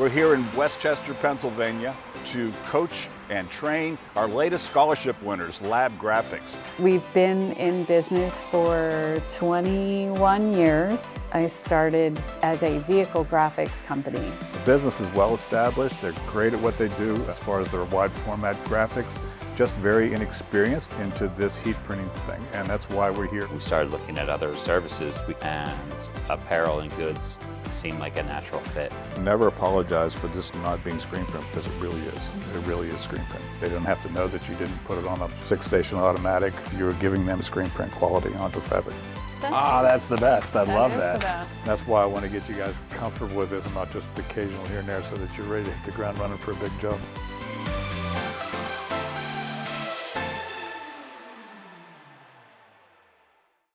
We're here in Westchester, Pennsylvania to coach and train our latest scholarship winners, Lab Graphics. We've been in business for 21 years. I started as a vehicle graphics company. The business is well established. They're great at what they do as far as their wide format graphics. Just very inexperienced into this heat printing thing, and that's why we're here. We started looking at other services, and apparel and goods seemed like a natural fit. Never apologize for this not being screen print, because it really is. It really is screen print. They don't have to know that you didn't put it on a 6-station automatic. You're giving them screen print quality onto fabric. That's the best. I love That that. is the best. That's why I want to get you guys comfortable with this and not just occasional here and there, so that you're ready to hit the ground running for a big job.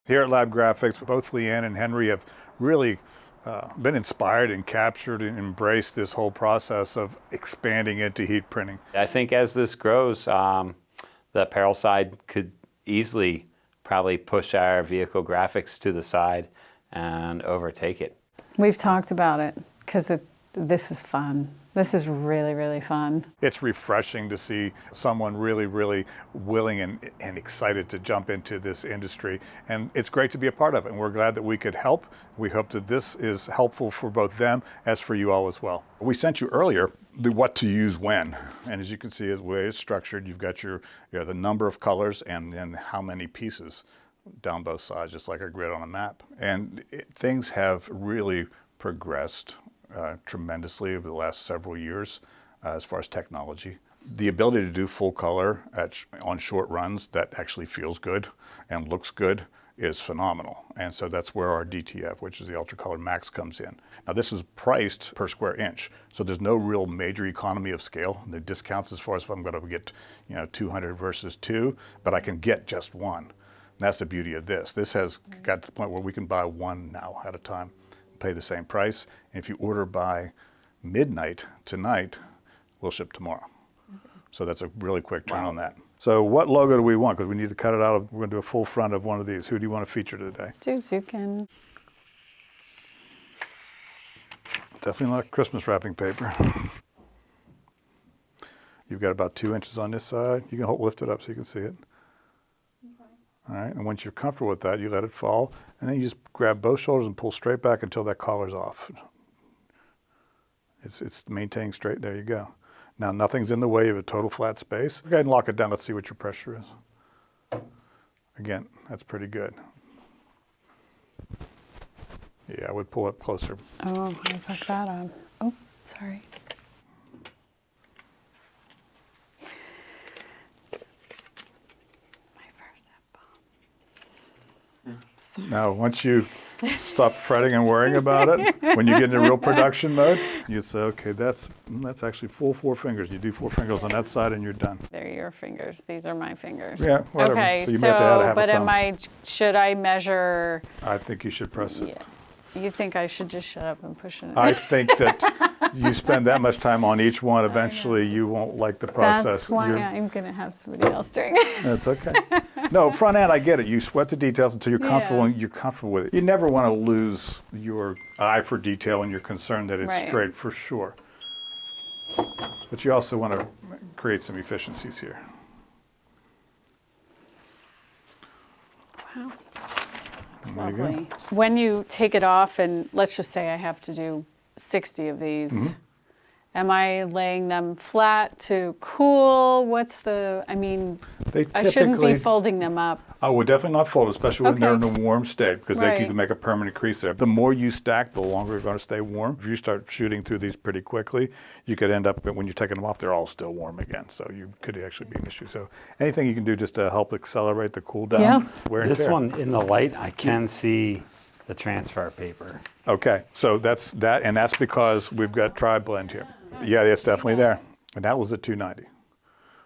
Here at Lab Graphics, both Leanne and Henry have really been inspired and captured and embraced this whole process of expanding into heat printing. I think as this grows, the apparel side could easily probably push our vehicle graphics to the side and overtake it. We've talked about it because this is fun. This is really, really fun. It's refreshing to see someone really, really willing and excited to jump into this industry. And it's great to be a part of it. And we're glad that we could help. We hope that this is helpful for both them as for you all as well. We sent you earlier the what to use when. And as you can see, the way it's structured, you've got the number of colors and then how many pieces down both sides, just like a grid on a map. And things have really progressed tremendously over the last several years as far as technology. The ability to do full color on short runs that actually feels good and looks good is phenomenal. And so that's where our DTF, which is the Ultra Color Max, comes in. Now this is priced per square inch, so there's no real major economy of scale. The discounts as far as if I'm going to get 200 versus 2, but I can get just one. And that's the beauty of this. This has got to the point where we can buy one now at a time, pay the same price. And if you order by midnight tonight, we'll ship tomorrow. So that's a really quick turn on that. So what logo do we want? Because we need to cut it out. We're going to do a full front of one of these. Who do you want to feature today? Let's do Zukin. Definitely not Christmas wrapping paper. You've got about 2 inches on this side. You can lift it up so you can see it. All right, and once you're comfortable with that, you let it fall, and then you just grab both shoulders and pull straight back until that collar's off. It's maintaining straight. There you go. Now nothing's in the way of a total flat space. Go ahead and lock it down. Let's see what your pressure is. Again, that's pretty good. Yeah, I would pull it closer. Oh, I fucked that up. Oh, sorry. Now, once you stop fretting and worrying about it, when you get into real production mode, you say, okay, that's actually full 4 fingers. You do 4 fingers on that side and you're done. They're your fingers. These are my fingers. Yeah, whatever. Okay, so you may have to add a half a thumb. Should I measure? I think you should press it. Yeah. You think I should just shut up and push it? I think that you spend that much time on each one, eventually you won't like the process. That's why I'm going to have somebody else doing it. That's okay. No, front end, I get it. You sweat the details until you're comfortable and you're comfortable with it. You never want to lose your eye for detail and your concern that it's straight, for sure. But you also want to create some efficiencies here. Wow. Lovely. When you take it off, and let's just say I have to do 60 of these, am I laying them flat to cool? What's the, I shouldn't be folding them up. I would definitely not fold, especially when they're in a warm state, because you can make a permanent crease there. The more you stack, the longer they're going to stay warm. If you start shooting through these pretty quickly, you could end up, when you're taking them off, they're all still warm again. So you could actually be an issue. So anything you can do just to help accelerate the cool down. This one, in the light, I can see the transfer paper. Okay, so that's that, and that's because we've got tri-blend here. Yeah, it's definitely there. And that was at $290.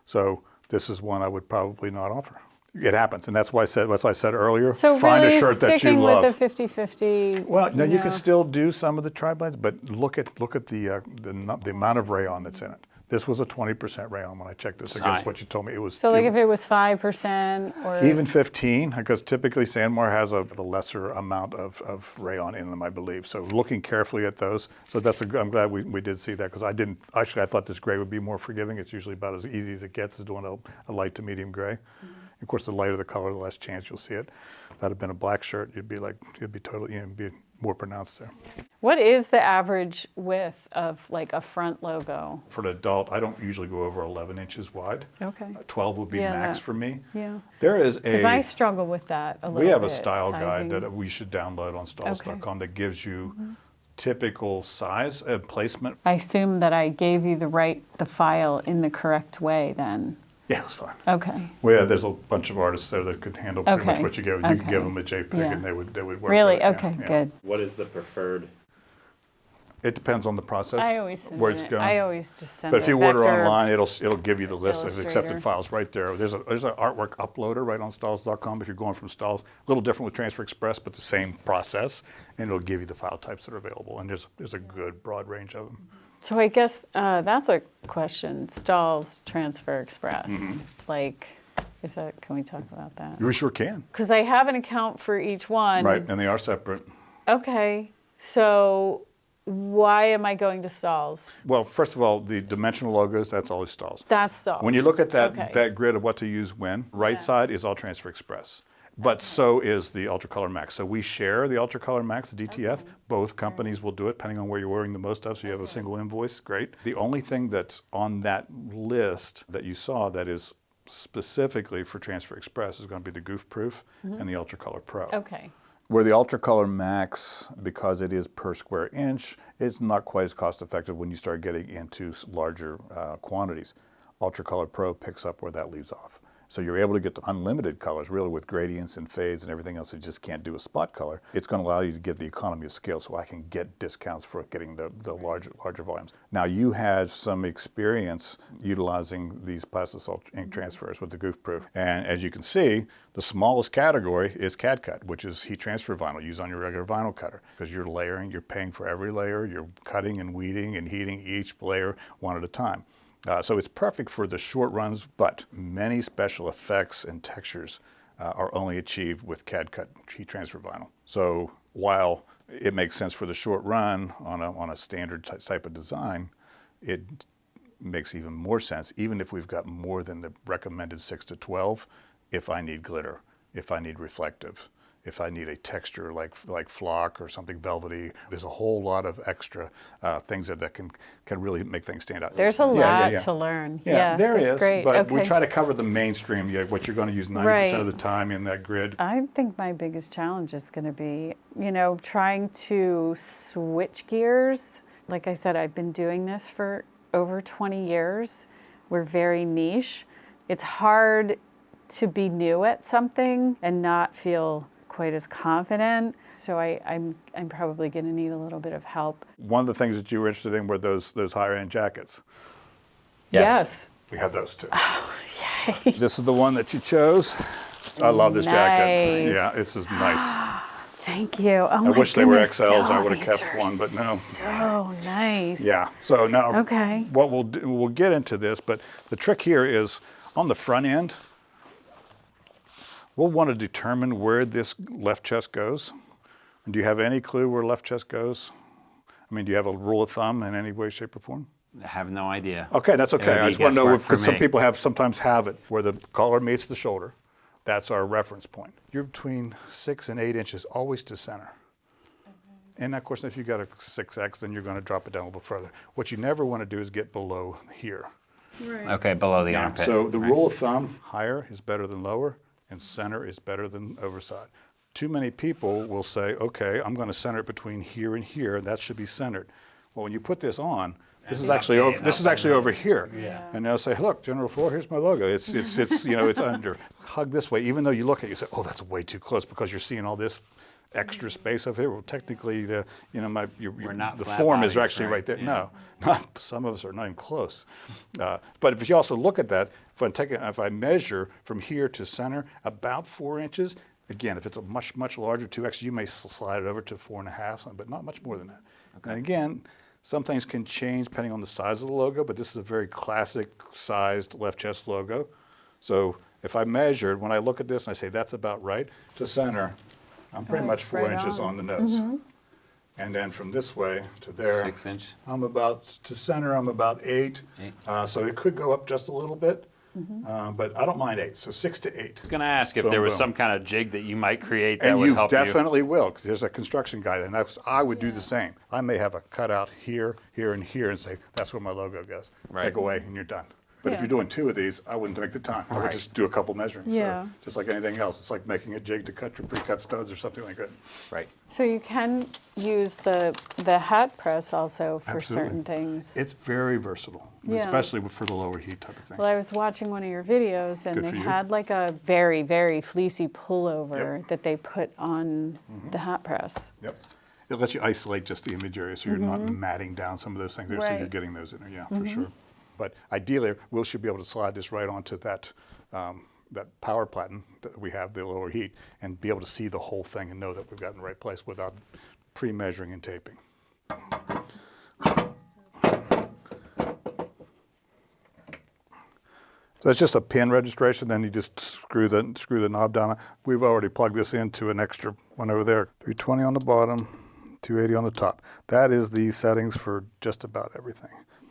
So this is one I would probably not offer. It happens, and that's why I said earlier, so find really a shirt that you love. Sticking with the 50-50. Well, no, you can still do some of the tri-blends, but look at the amount of rayon that's in it. This was a 20% rayon when I checked this against what you told me. It was So like if it was 5% or even 15, because typically Sandmar has a lesser amount of rayon in them, I believe. So looking carefully at those. So I'm glad we did see that, because I thought this gray would be more forgiving. It's usually about as easy as it gets, is doing a light to medium gray. Mm-hmm. Of course, the lighter the color, the less chance you'll see it. If that had been a black shirt, it'd be totally, be more pronounced there. What is the average width of like a front logo? For an adult, I don't usually go over 11 inches wide. Okay. 12 would be max for me. Yeah. There is Because I struggle with that a little bit. We have a style sizing. guide that we should download on Stahls.com that gives you typical size and placement. I assume that I gave you the file in the correct way then. Yeah, it's fine. Okay. There's a bunch of artists there that could handle pretty much what you give. You could give them a JPEG and they would work. Really? With it. Okay, good. What is the preferred? It depends on the process. I always send where it's it. going. I always just send But if you it. order Vector, online, it'll give you the list of Illustrator. accepted files right there. There's an artwork uploader right on Stahls.com if you're going from Stahls. A little different with Transfer Express, but the same process, and it'll give you the file types that are available. And there's a good broad range of them. So I guess that's a question. Stahls, Transfer Express. Like, can we talk about that? You sure can. Because I have an account for each one. Right, and they are separate. Okay. So why am I going to Stahls? Well, first of all, the dimensional logos, that's always Stahls. That's Stahls. When you look at that, Okay. that grid of what to use when, right side is all Transfer Express. But so is the Ultracolor Max. So we share the Ultracolor Max, the DTF. Both companies will do it, depending on where you're wearing the most of, so you have a single invoice, great. The only thing that's on that list that you saw that is specifically for Transfer Express is going to be the Goof Proof and the Ultracolor Pro. Okay. Where the Ultracolor Max, because it is per square inch, it's not quite as cost effective when you start getting into larger quantities. Ultracolor Pro picks up where that leaves off. So you're able to get the unlimited colors, really, with gradients and fades and everything else. You just can't do a spot color. It's going to allow you to get the economy of scale, so I can get discounts for getting the larger volumes. Now, you had some experience utilizing these plastic salt ink transfers with the Goof Proof. And as you can see, the smallest category is CAD cut, which is heat transfer vinyl used on your regular vinyl cutter. Because you're layering, you're paying for every layer, you're cutting and weeding and heating each layer one at a time. So it's perfect for the short runs, but many special effects and textures are only achieved with CAD cut heat transfer vinyl. So while it makes sense for the short run on a standard type of design, it makes even more sense, even if we've got more than the recommended 6 to 12, if I need glitter, if I need reflective, if I need a texture like flock or something velvety. There's a whole lot of extra things that can really make things stand out. There's a lot to learn. Yeah, there that's is, great. but we try to cover the mainstream, what you're going to use 90% of the time in that grid. I think my biggest challenge is going to be, trying to switch gears. Like I said, I've been doing this for over 20 years. We're very niche. It's hard to be new at something and not feel quite as confident. So I'm probably going to need a little bit of help. One of the things that you were interested in were those higher end jackets. Yes. We have those too. Oh, yay. This is the one that you chose. I love this jacket. Nice. Yeah, this is nice. Thank you. Oh, I my wish they were goodness. XLs. I Oh, would have these kept are one, but no. So nice. Yeah. So now, Okay. what we'll do, we'll get into this, but the trick here is on the front end. We'll want to determine where this left chest goes. And do you have any clue where left chest goes? I mean, do you have a rule of thumb in any way, shape, or form? I have no idea. Okay, that's It okay. would I be just want to know guesswork because for some me. people sometimes have it where the collar meets the shoulder. That's our reference point. You're between 6 and 8 inches, always to center. And of course, if you've got a 6X, then you're going to drop it down a little bit further. What you never want to do is get below here. Right. Okay, below the armpit. So the right? rule of thumb, higher is better than lower, and center is better than overside. Too many people will say, okay, I'm going to center it between here and here, and that should be centered. Well, when you put this on, this is actually over here. Yeah. And they'll say, look, General Floor, here's my logo. It's it's under. Hug this way, even though you look at it, you say, oh, that's way too close because you're seeing all this extra space over here. Well, technically, the form is bodies, actually right there. Yeah. No, some of us are not even close. But if you also look at that, if I measure from here to center about 4 inches, again, if it's a much larger 2X, you may slide it over to 4.5, but not much more than that. Okay. And again, Some things can change depending on the size of the logo, but this is a very classic sized left chest logo. So if I measured, when I look at this and I say that's about right, to center, I'm pretty much 4 right inches on the nose. And then from this way to there, 6 inch. I'm about, to center, I'm about 8. So it could go up just a little bit, but I don't mind 8, so 6 to 8. I was going to ask if Boom, there was boom. some kind of jig that you might create that And would you help definitely will, because there's a construction guide, and I would do the same. I may have a cutout here, here, and here, and say, that's where my logo goes. Right. Take away, and you're done. But if Yeah. you're doing 2 of these, I wouldn't make the time. I would Right. just do a couple measurements. Yeah. So just like anything else. It's like making a jig to cut your pre-cut studs or something like that. you. Right. So you can use the hat press also for Absolutely. certain things. It's very versatile, Yeah. especially for the lower heat type of thing. Well, I was watching one of your videos, and Good they for you. had like a very, very fleecy pullover that they put on the hat press. Yep. It lets you isolate just the image area, so you're not matting down some of those things there, so you're Right. getting those in there, yeah, for sure. But ideally, we should be able to slide this right onto that, that power platen that we have, the lower heat, and be able to see the whole thing and know that we've got it in the right place without pre-measuring and taping. So it's just a pin registration, then you just screw the knob down. We've already plugged this into an extra one over there. 320 on the bottom, 280 on the top. That is the settings for just about everything.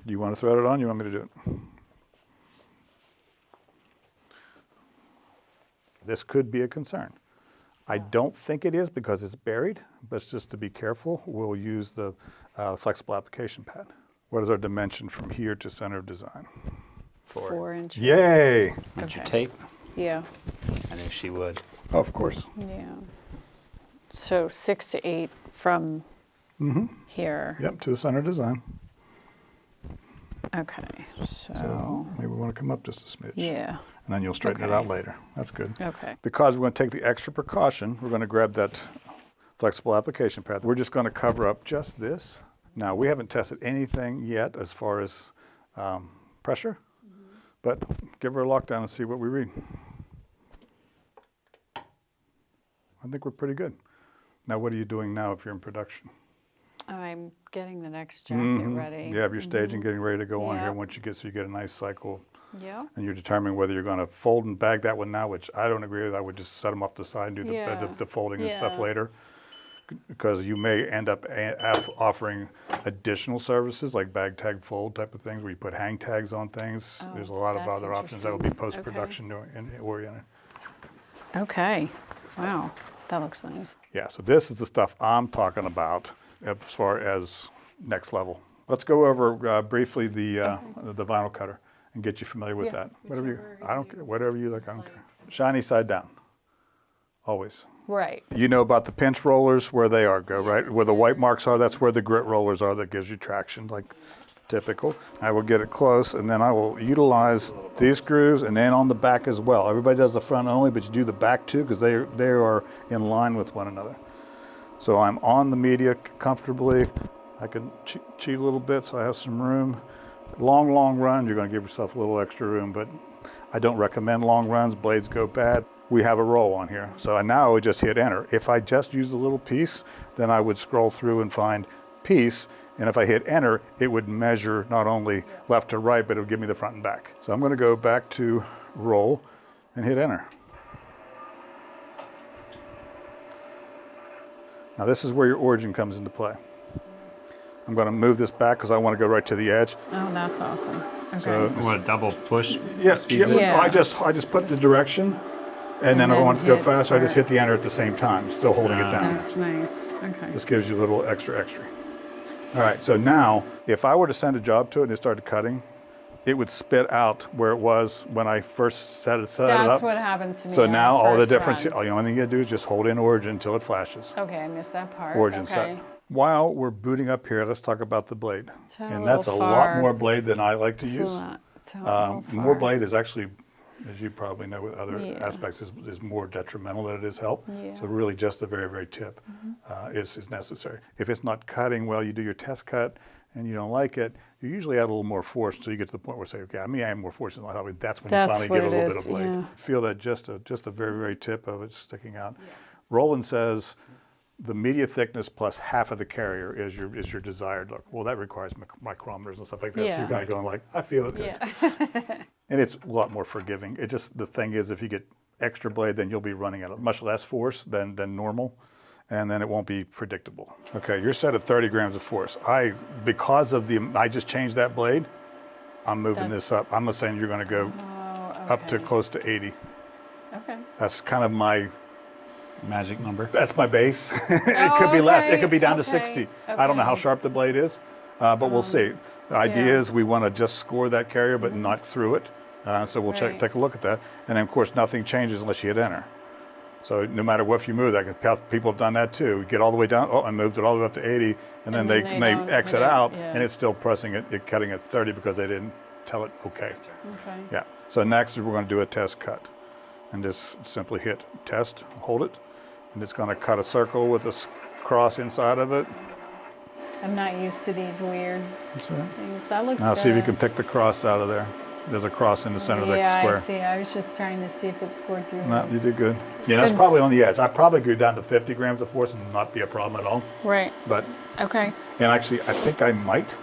Do you want to thread it on? You want me to do it? This could be a concern. I don't think it is because it's buried, but just to be careful, we'll use the flexible application pad. What is our dimension from here to center of design? 4 inches. Yay! Would you Okay. tape? Yeah. I knew she would. Oh, of course. Yeah. So 6 to 8 from here. Yep, to the center of design. Okay. So, So maybe we want to come up just a smidge. yeah. And then you'll straighten it Okay. out later. That's good. Okay. Because we're going to take the extra precaution, we're going to grab that flexible application pad. We're just going to cover up just this. Now, we haven't tested anything yet as far as pressure, but give her a lockdown and see what we read. I think we're pretty good. Now, what are you doing now if you're in production? I'm getting the next jacket ready. You have your staging getting ready to go on here Yeah. once you get, so you get a nice cycle. Yeah. And you're determining whether you're going to fold and bag that one now, which I don't agree with. I would just set them off to the side and do Yeah. the folding and stuff Yeah. later. Because you may end up offering additional services like bag tag fold type of things where you put hang tags on things. Oh, There's a lot of that's other options that will be interesting. post-production oriented. Okay. Wow. That looks nice. Yeah, so this is the stuff I'm talking about as far as next level. Let's go over briefly the vinyl cutter and get you familiar with Yeah, that. Whatever you, whichever I don't care, whatever you like, I don't care. Shiny side down, always. Right. You know about the pinch rollers, where they are, right? Where the white marks are, that's where the grit rollers are that gives you traction, like typical. I will get it close, and then I will utilize these grooves, and then on the back as well. Everybody does the front only, but you do the back too, because they are in line with one another. So I'm on the media comfortably. I can cheat a little bit, so I have some room. Long run, you're going to give yourself a little extra room, but I don't recommend long runs. Blades go bad. We have a roll on here. So now I would just hit enter. If I just used a little piece, then I would scroll through and find piece. And if I hit enter, it would measure not only left to right, but it would give me the front and back. So I'm going to go back to roll and hit enter. Now this is where your origin comes into play. I'm going to move this back because I want to go right to the edge. Oh, that's awesome. Okay. So What, a double push? yes, Speeds yeah, it? Yeah. I just put the direction, and then if I then want it to go hit faster, I just start. hit the enter at the same time, still holding it down. That's nice. Okay. This gives you a little extra. All right, so now if I were to send a job to it and it started cutting, it would spit out where it was when I first set it up. That's what happened to me. So on now all the first difference, run. all the only thing you gotta do is just hold in origin until it flashes. Okay, I missed that part. Origin okay. set. While we're booting up here, let's talk about the blade. So And that's a little lot far. more blade than I like to It's a use. lot. It's a little More far. blade is actually, as you probably know with other Yeah. aspects, is more detrimental than it is help. Yeah. So really just the very tip is necessary. If it's not cutting well, you do your test cut and you don't like it, you usually add a little more force until you get to the point where you say, okay, I may add more force, and that's when That's you finally what get a it little bit is, of blade. yeah. Feel that just a very tip of it sticking out. Roland says, the media thickness plus half of the carrier is your desired look. Well, that requires micrometers and stuff like that. So you're kind of going like, I feel it good. Yeah. And it's a lot more forgiving. It just, the thing is, if you get extra blade, then you'll be running at much less force than normal, and then it won't be predictable. Okay, you're set at 30 grams of force. Because of I just changed that blade, I'm moving this up. I'm not saying you're gonna go up to close to 80. Okay. That's kind of my Magic number. That's my base. It could be less. It could be down to Okay, 60. I don't know how sharp the blade is, but we'll see. The idea is we want to just score that carrier, but not through it. So we'll take a look at that. And then, of course, nothing changes unless you hit enter. So no matter what you move, people have done that too. You get all the way down. Oh, I moved it all the way up to 80, and then they don't exit hit it, out, yeah. and it's still pressing it, cutting at 30 because they didn't tell it okay. Okay. Yeah. So next we're going to do a test cut, and just simply hit test, hold it, and it's going to cut a circle with a cross inside of it. I'm not used to these weird That's right. things. That looks Now good. see if you can pick the cross out of there. There's a cross in the center of the square. Yeah, I see. I was just trying to see if it scored through. No, you did good. Yeah, that's probably on the edge. I'd probably go down to 50 grams of force and not be a problem at all. Right. But, Okay. and actually, I think I might,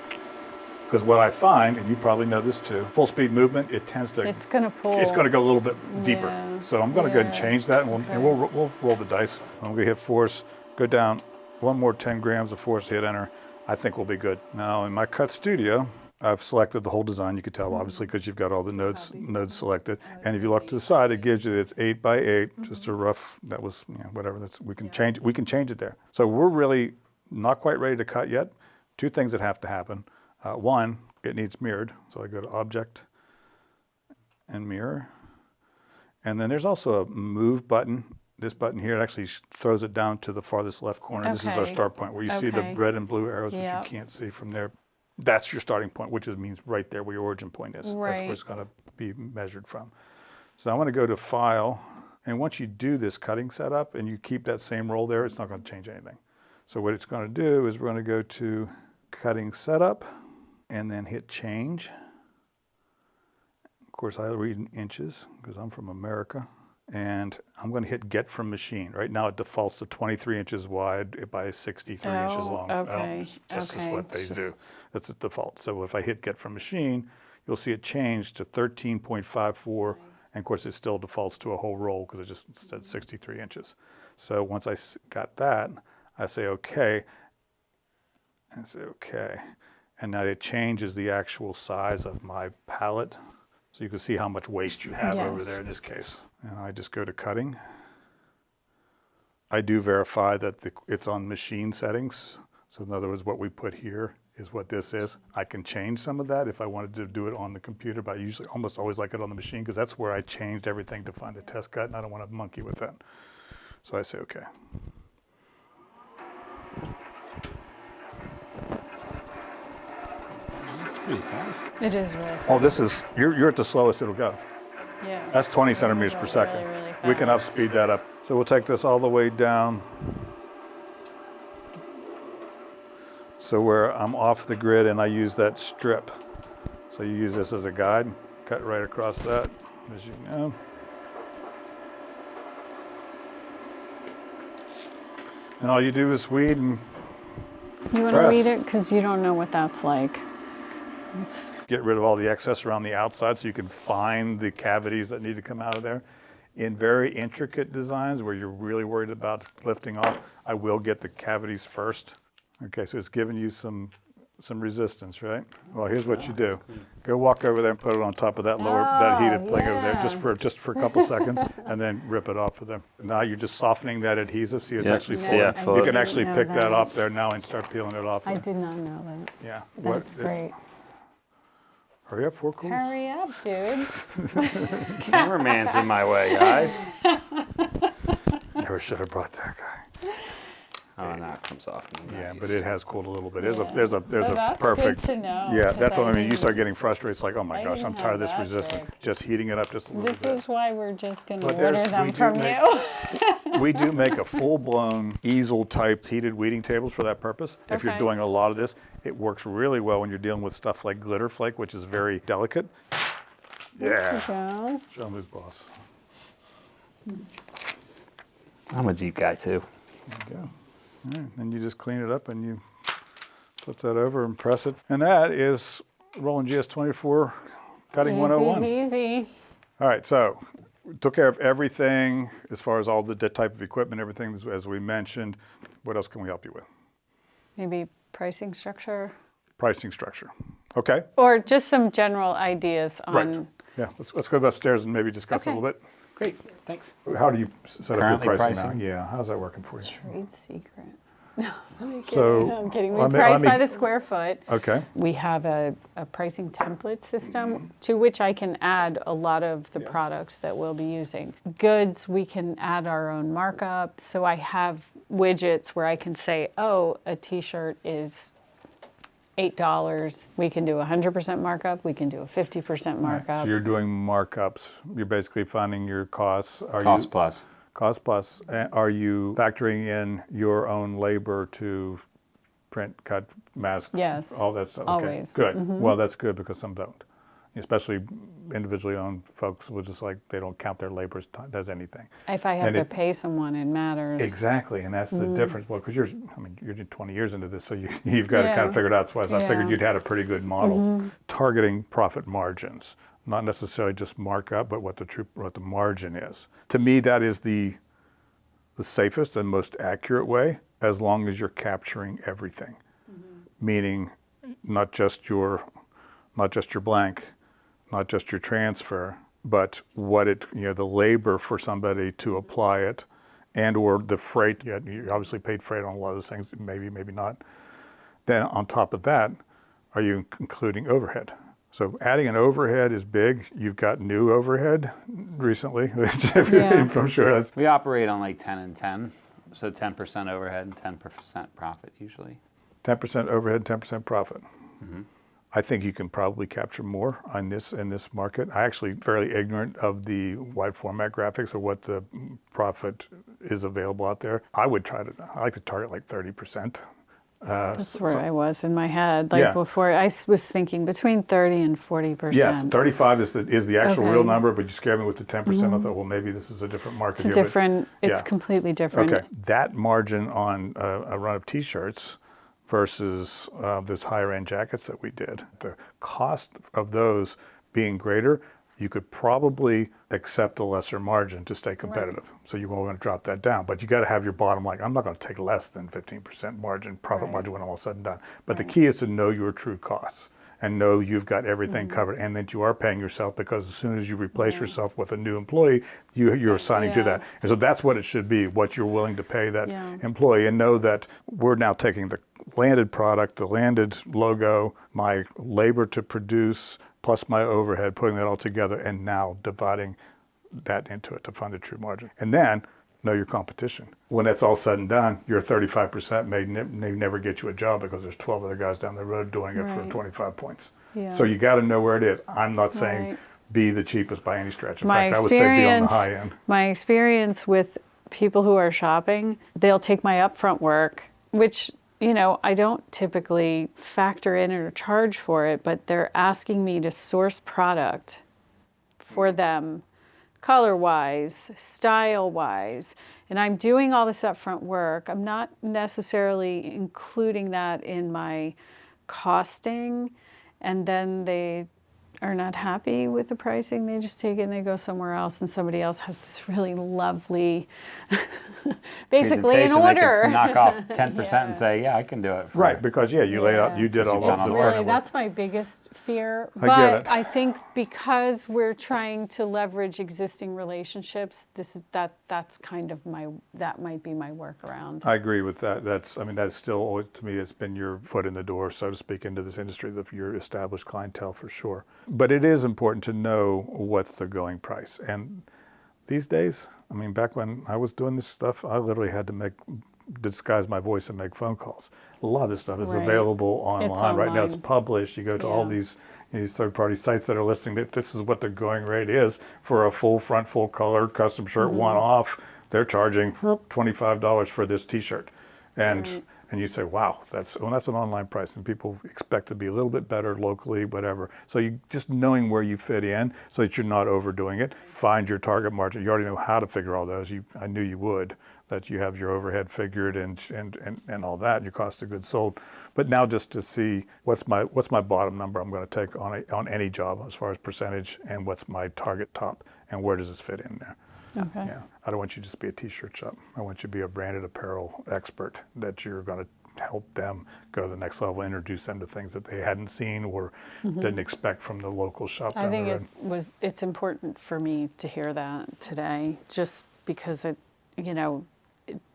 because what I find, and you probably know this too, full speed movement, it tends to, It's gonna pull. it's going to go a little bit deeper. Yeah. So I'm going to go ahead and change that, and we'll roll the dice. I'm going to hit force, go down one more 10 grams of force, hit enter. I think we'll be good. Now in my cut studio, I've selected the whole design. You can tell obviously because you've got all the nodes selected. And if you look to the side, it gives you it's 8 by 8, just a rough. That was whatever. We can change. We can change it there. So we're really not quite ready to cut yet. Two things that have to happen. One, it needs mirrored. So I go to Object and Mirror, and then there's also a Move button. This button here, it actually throws it down to the farthest left corner. This is our Okay. start point where you see the Okay. red and blue arrows, which Yep. you can't see from there. That's your starting point, which means right there where your origin point is. That's where Right. it's going to be measured from. So I want to go to File, and once you do this cutting setup and you keep that same roll there, it's not going to change anything. So what it's going to do is we're going to go to Cutting Setup and then hit Change. Of course, I read in inches because I'm from America. And I'm going to hit Get from Machine. Right now it defaults to 23 inches wide by 63 inches long. Okay. That's just Okay. what they do. That's the default. So if I hit Get from Machine, you'll see it change to 13.54. And of course it still defaults to a whole roll because it just said 63 inches. So once I got that, I say OK. And say OK. And now it changes the actual size of my palette. So you can see how much waste you have over Yes. there in this case. And I just go to cutting. I do verify that it's on machine settings. So in other words, what we put here is what this is. I can change some of that if I wanted to do it on the computer, but I usually almost always like it on the machine because that's where I changed everything to find the test cut, and I don't want to monkey with that. So I say okay. It's pretty fast. It is really fast. Oh, this is, you're at the slowest it'll go. Yeah. That's 20 centimeters per second. Really, really We can fast. up-speed that up. So we'll take this all the way down. So where I'm off the grid and I use that strip. So you use this as a guide, cut right across that, as you know. And all you do is weed and You want to press. read it? Because you don't know what that's like. It's, get rid of all the excess around the outside so you can find the cavities that need to come out of there. In very intricate designs where you're really worried about lifting off, I will get the cavities first. Okay, so it's giving you some resistance, right? Well, here's what you do. Go walk over there and put it on top of that that heated thing over there just for a couple seconds, and then rip it off of them. Now you're just softening that adhesive. See, it's Yep. actually Yeah, full. yeah, You full. can actually know pick that that. off there now and start peeling it off. I there. did not know that. Yeah. That's great. Hurry up, 4 cools. Hurry up, dude. Cameraman's in my way, guys. Never should have brought that guy. Oh, now it comes off. Yeah, Nice. but it has cooled a little bit. Yeah. There's a That's perfect. good to know. Yeah, 'cause that's what I mean. You didn't- start getting frustrated. It's like, oh my I gosh, didn't I'm tired of this have that resistance. trick. Just heating it up just a little This bit. is why we're just going to But order we them do from make- you. We do make a full-blown easel-type heated weeding tables for that purpose. If you're Okay. doing a lot of this, it works really well when you're dealing with stuff like glitter flake, which is very delicate. Yeah. Go. Show him who's boss. I'm a Jeep guy too. There you go. All right, and you just clean it up and you flip that over and press it. And that is Roland GS24 Cutting 101. Easy. All right, so we took care of everything as far as all the type of equipment, everything as we mentioned. What else can we help you with? Maybe pricing structure? Pricing structure. Okay. Or just some general ideas on... Right. Yeah, let's go upstairs and maybe discuss a little bit. Great, thanks. How do you set up your Currently pricing now? Yeah, how's that working for you? Trade secret. No, I'm kidding. So, I'm kidding. We let me- price let me- by the square foot. Okay. We have a pricing template system to which I can add a lot of the products that we'll be using. Goods, we can add our own markup. So I have widgets where I can say, oh, a t-shirt is $8. We can do 100% markup. We can do a 50% markup. So you're doing markups. You're basically finding your costs. Cost plus. Cost plus. Are you factoring in your own labor to print, cut, mask, Yes, all that stuff? always. Okay, good. Well, that's good because some don't. Especially individually owned folks will just like, they don't count their labor as anything. If I have And to it- pay someone, it matters. Exactly, and that's the difference. Well, because you're 20 years into this, so you've got to kind of figure it out. So I figured you'd had a pretty good model. Targeting profit margins, not necessarily just markup, but what the margin is. To me, that is the safest and most accurate way, as long as you're capturing everything. Meaning, not just your blank, not just your transfer, but what the labor for somebody to apply it, and or the freight. You obviously paid freight on a lot of those things, maybe not. Then on top of that, are you including overhead? So adding an overhead is big. You've got new overhead recently, which I'm sure that's... We operate on like 10 and 10, so 10% overhead and 10% profit usually. 10% overhead, 10% profit. I think you can probably capture more in this market. I actually fairly ignorant of the wide format graphics or what the profit is available out there. I like to target like 30%. That's where I was in my head. Before, I was thinking between 30 and 40%. Yes, 35 is the actual Okay. real number, but you scared me with the 10%. I thought, well, maybe this is a different market It's here. different. It's completely different. Okay, that margin on a run of T-shirts versus this higher end jackets that we did, the cost of those being greater, you could probably accept a lesser margin to stay competitive. Right. So you're going to drop that down, but you got to have your bottom line. I'm not going to take less than 15% profit margin when all is said and done. But the key is to know your true costs and know you've got everything covered, and that you are paying yourself, because as soon as you replace yourself with a new employee, you're assigning to that. And so that's what it should be, what you're willing to pay that employee, and know that we're now taking the landed product, the landed logo, my labor to produce, plus my overhead, putting that all together, and now dividing that into it to find the true margin. And then know your competition. When that's all said and done, your 35% may never get you a job, because there's 12 other guys down the road doing it for 25 points. Yeah. So you got to know where it is. I'm not saying be the cheapest by any stretch. In fact, I would say be on the high end. My experience with people who are shopping, they'll take my upfront work, which I don't typically factor in or charge for it, but they're asking me to source product for them, color-wise, style-wise, and I'm doing all this upfront work. I'm not necessarily including that in my costing, and then they are not happy with the pricing. They just take it and they go somewhere else, and somebody else has this really lovely, basically an order. They can knock off 10% and say, yeah, I can do it. Right, because you laid out, you did all the front work. That's my biggest fear. I get it. I think because we're trying to leverage existing relationships, that's kind of that might be my workaround. I agree with that. That's still always, to me, it's been your foot in the door, so to speak, into this industry, your established clientele for sure. But it is important to know what's the going price. And these days, back when I was doing this stuff, I literally had to disguise my voice and make phone calls. A lot of this stuff is available online. Right now. It's published. You go to all these third-party sites that are listing that this is what the going rate is for a full front, full color custom shirt, one-off. They're charging $25 for this T-shirt, and you say, wow, that's an online price, and people expect to be a little bit better locally, whatever. So you just knowing where you fit in, so that you're not overdoing it. Find your target margin. You already know how to figure all those. I knew you would. that you have your overhead figured and all that, and your cost of goods sold. But now just to see what's my bottom number I'm going to take on any job as far as percentage, and what's my target top, and where does this fit in there. Okay. Yeah, I don't want you to just be a t-shirt shop. I want you to be a branded apparel expert, that you're going to help them go to the next level, introduce them to things that they hadn't seen or didn't expect from the local shop down the road. I think it's important for me to hear that today, just because it, you know,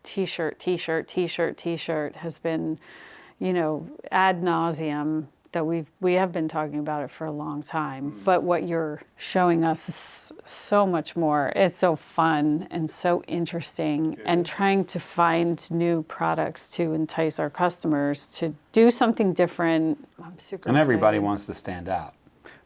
t-shirt has been, you know, ad nauseum, that we have been talking about it for a long time. But what you're showing us is so much more. It's so fun and so interesting, and trying to find new products to entice our customers to do something different. I'm super And everybody excited. wants to stand out.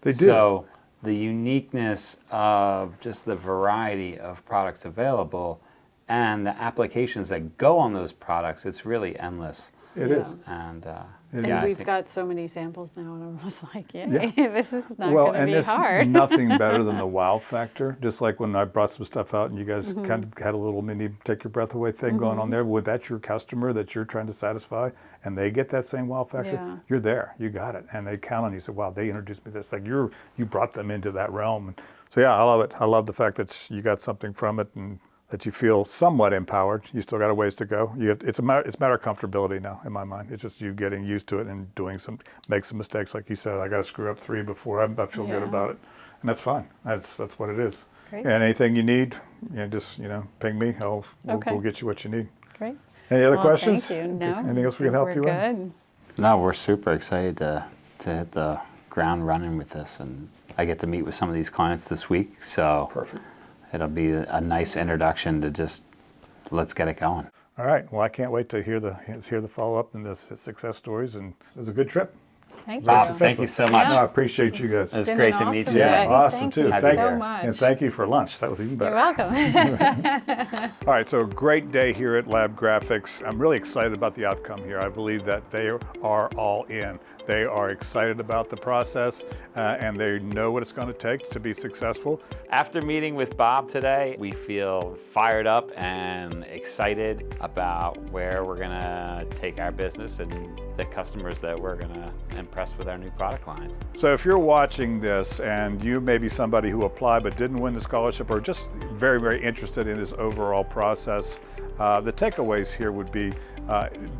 They do. So the uniqueness of just the variety of products available and the applications that go on those products, it's really endless. It is. And And yeah, I we've think got so many samples now, and I'm just like, yay, Yeah. this is not Well, going to and be there's hard. nothing better than the wow factor. Just like when I brought some stuff out and you guys Mm-hmm. kind of had a little mini take your breath away thing going on there. Well, that's your customer that you're trying to satisfy, and they get that same wow factor. Yeah. You're there, you got it, and they count on you. Say, wow, they introduced me to this. Like you brought them into that realm. And so yeah, I love it. I love the fact that you got something from it, and that you feel somewhat empowered. You still got a ways to go. It's a matter of comfortability now, in my mind. It's just you getting used to it and make some mistakes. Like you said, I got to screw up 3 before I feel good Yeah. about it, and that's fine. That's what it is. Great. And anything you need, just ping me. Okay. We'll get you what you need. Great. Any other Well, questions? Thank you. No, Anything else we can help we're you with? good. no, we're super excited to hit the ground running with this, and I get to meet with some of these clients this week, so Perfect. it'll be a nice introduction to just let's get it going. All right. Well, I can't wait to hear the follow up and the success stories. And it was a good trip. Thank Very you. successful. Thank you so much. No, I appreciate you guys. It's Been great an to meet awesome you day. today. Awesome, Thank too. you Thank so you. much. And thank you for lunch. That was even better. You're welcome. All right, so great day here at Lab Graphics. I'm really excited about the outcome here. I believe that they are all in. They are excited about the process, and they know what it's going to take to be successful. After meeting with Bob today, we feel fired up and excited about where we're going to take our business and the customers that we're going to impress with our new product lines. So if you're watching this and you may be somebody who applied but didn't win the scholarship, or just very, very interested in this overall process, the takeaways here would be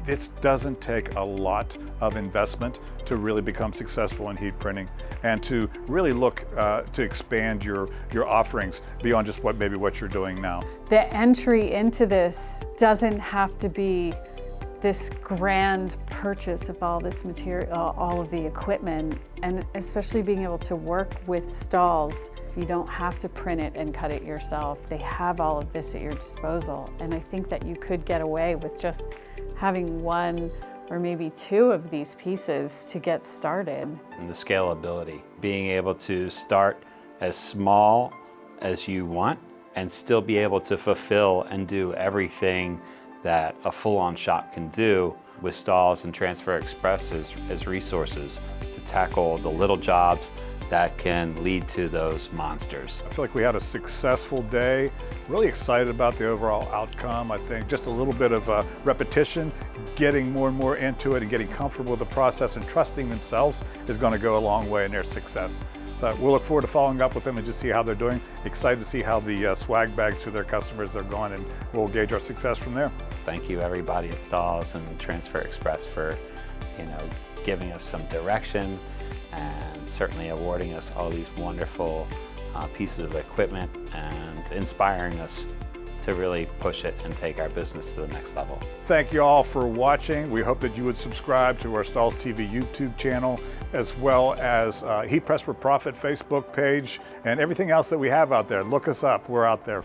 this doesn't take a lot of investment to really become successful in heat printing, and to really look to expand your offerings beyond just what you're doing now. The entry into this doesn't have to be this grand purchase of all this material, all of the equipment, and especially being able to work with Stahls. If you don't have to print it and cut it yourself, they have all of this at your disposal. And I think that you could get away with just having 1 or maybe 2 of these pieces to get started. And the scalability, being able to start as small as you want and still be able to fulfill and do everything that a full-on shop can do with Stahls and Transfer Express as resources to tackle the little jobs that can lead to those monsters. I feel like we had a successful day. Really excited about the overall outcome. I think just a little bit of repetition, getting more and more into it and getting comfortable with the process and trusting themselves is going to go a long way in their success. So we'll look forward to following up with them and just see how they're doing. Excited to see how the swag bags to their customers are going, and we'll gauge our success from there. Thank you everybody at Stahls and Transfer Express for giving us some direction and certainly awarding us all these wonderful pieces of equipment and inspiring us to really push it and take our business to the next level. Thank you all for watching. We hope that you would subscribe to our Stahls TV YouTube channel, as well as Heat Press for Profit Facebook page, and everything else that we have out there. Look us up, we're out there.